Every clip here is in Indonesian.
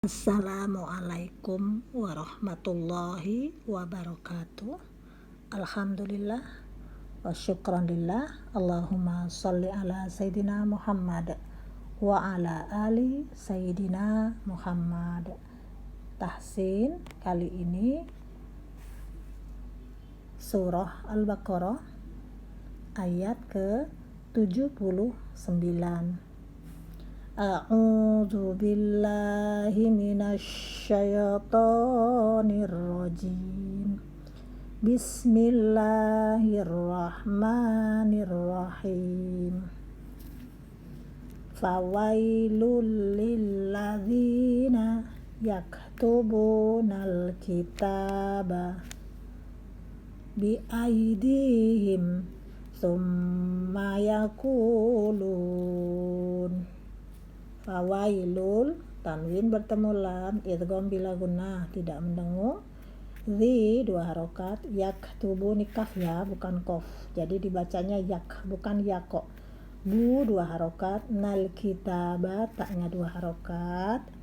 Assalamualaikum warahmatullahi wabarakatuh. Alhamdulillah wa syukranillah. Allahumma sholli ala Sayyidina Muhammad wa ala ali Sayyidina Muhammad. Tahsin kali ini surah Al-Baqarah ayat ke-79. A'udzu billahi minasy syaithanir rajim. Bismillahirrahmanirrahim. Fawailul lilladzina yaktubunal kitaba biaidihim tsumma yaqulun. Fawailul, tanwin bertemu lam, idgham bila gunnah, tidak mendengung. Zi, 2 harokat. Yaktubu, nikaf ya, bukan kof, jadi dibacanya yak, bukan yako. Bu, 2 harokat. Nal kitaba, taknya 2 harokat.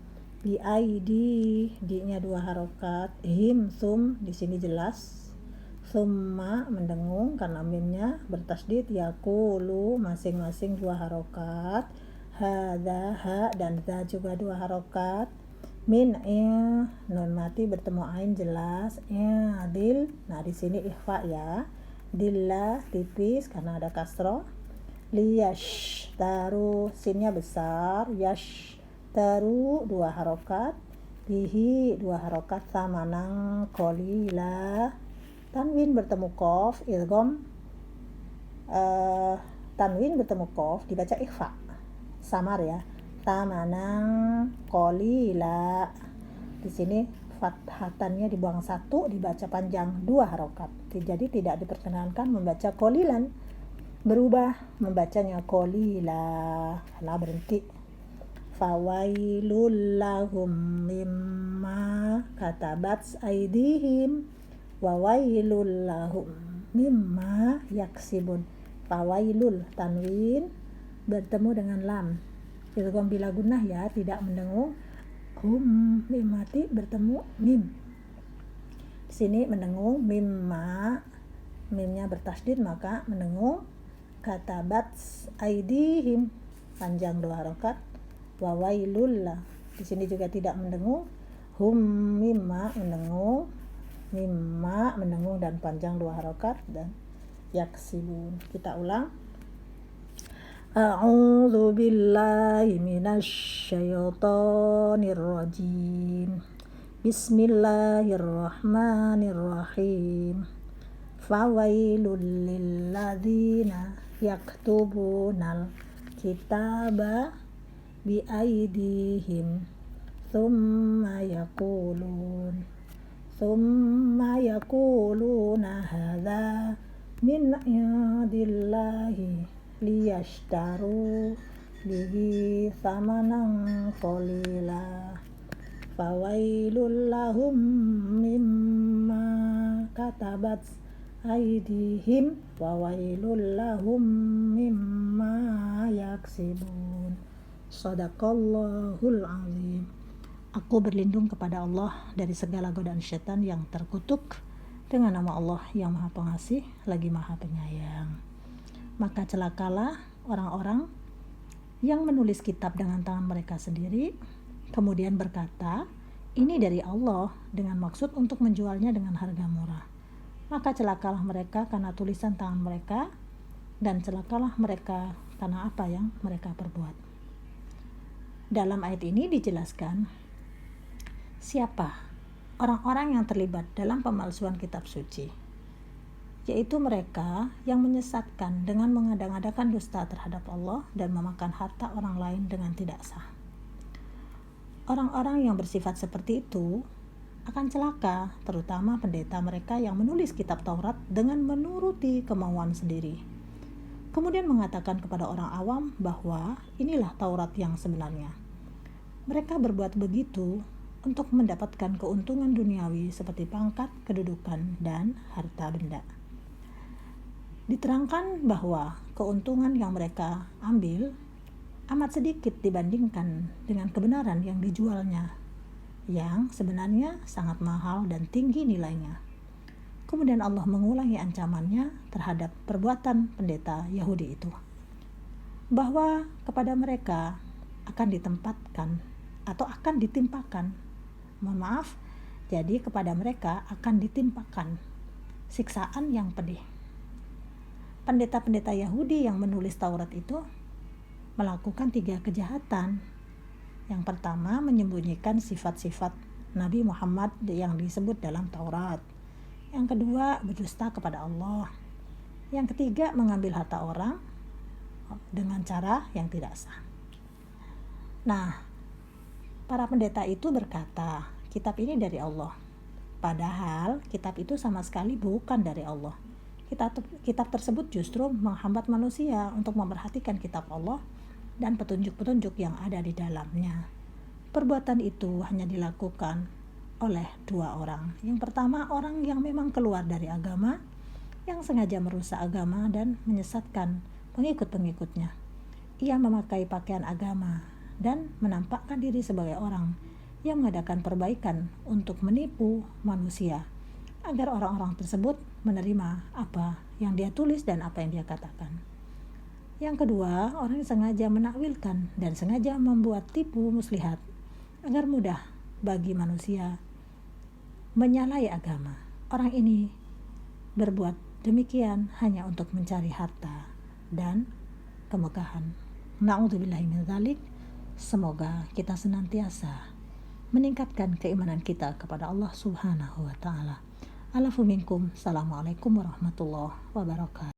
Bi aidi, di-nya 2 harokat. Him, sum, di sini jelas. Summa, mendengung karena mimnya bertasdid. Yakulu, masing-masing 2 harokat. Hadza, ha dan za juga 2 harokat. Min, nun mati bertemu ain jelas. Dil, nah di sini ikhfa ya. Dilla tipis karena ada kasroh. Liyash, taru, sinnya besar. Yash, taru 2 harokat. Bihi 2 harokat. Samanang kolila. Tanwin bertemu kof, idgham. Tanwin bertemu kof dibaca ikhfa, samar ya. Tamanang kolila, di sini fathatannya dibuang 1, dibaca panjang 2 harokat. Jadi tidak diperkenankan membaca kolilan, berubah membacanya kolila karena berhenti. Fawailul lahum mimma katabat aidihim wa wailul lahum mimma yaksibun. Fawailul, tanwin bertemu dengan lam, idgham bila gunnah ya, tidak mendengung. Hum, mim mati bertemu mim, di sini mendengung. Mimma, mimnya bertasdid maka mendengung. Katabat aidihim, panjang 2 harokat. Wawailul, di sini juga tidak mendengung. Hum, mimma mendengung. Mimma mendengung dan panjang 2 harokat. Dan yaksibun, kita ulang. A'udzu billahi minasy syaithanir rajim. Bismillahirrahmanirrahim. Fawailul lilladzina yaktubunal kitaba biaidihim tsumma yaquluna hadza min indillahi liyashtaru bihi samanan qalila. Fawailul lahum mimma katabat aidihim wa wailul lahum mimma yaksibun. Shadaqallahul azim. Aku berlindung kepada Allah dari segala godaan syaitan yang terkutuk dengan nama Allah yang Maha Pengasih lagi Maha Penyayang. Maka celakalah orang-orang yang menulis kitab dengan tangan mereka sendiri, kemudian berkata, ini dari Allah, dengan maksud untuk menjualnya dengan harga murah. Maka celakalah mereka karena tulisan tangan mereka, dan celakalah mereka karena apa yang mereka perbuat. Dalam ayat ini dijelaskan siapa orang-orang yang terlibat dalam pemalsuan kitab suci, yaitu mereka yang menyesatkan dengan mengada-ngadakan dusta terhadap Allah dan memakan harta orang lain dengan tidak sah. Orang-orang yang bersifat seperti itu akan celaka, terutama pendeta mereka yang menulis kitab Taurat dengan menuruti kemauan sendiri, kemudian mengatakan kepada orang awam bahwa inilah Taurat yang sebenarnya. Mereka berbuat begitu untuk mendapatkan keuntungan duniawi seperti pangkat, kedudukan, dan harta benda. Diterangkan bahwa keuntungan yang mereka ambil amat sedikit dibandingkan dengan kebenaran yang dijualnya. yang sebenarnya sangat mahal dan tinggi nilainya. Kemudian Allah mengulangi ancamannya terhadap perbuatan pendeta Yahudi itu, bahwa kepada mereka akan ditempatkan atau akan ditimpakan, jadi kepada mereka akan ditimpakan siksaan yang pedih. Pendeta-pendeta Yahudi yang menulis Taurat itu melakukan 3 kejahatan. Yang pertama, menyembunyikan sifat-sifat Nabi Muhammad yang disebut dalam Taurat. Yang kedua, berdusta kepada Allah. Yang ketiga, mengambil harta orang dengan cara yang tidak sah. Nah, para pendeta itu berkata, kitab ini dari Allah. Padahal kitab itu sama sekali bukan dari Allah. Kitab tersebut justru menghambat manusia untuk memperhatikan kitab Allah dan petunjuk-petunjuk yang ada di dalamnya. Perbuatan itu hanya dilakukan oleh 2 orang. Yang pertama, orang yang memang keluar dari agama, yang sengaja merusak agama dan menyesatkan pengikut-pengikutnya. Ia memakai pakaian agama dan menampakkan diri sebagai orang yang mengadakan perbaikan untuk menipu manusia, agar orang-orang tersebut menerima apa yang dia tulis dan apa yang dia katakan. Yang kedua, orang yang sengaja menakwilkan dan sengaja membuat tipu muslihat agar mudah bagi manusia menyalahi agama. Orang ini berbuat demikian hanya untuk mencari harta dan kemegahan. Na'udzubillahi min dzalik. Semoga kita senantiasa meningkatkan keimanan kita kepada Allah Subhanahu wa taala. Alafu minkum. Assalamualaikum warahmatullahi wabarakatuh.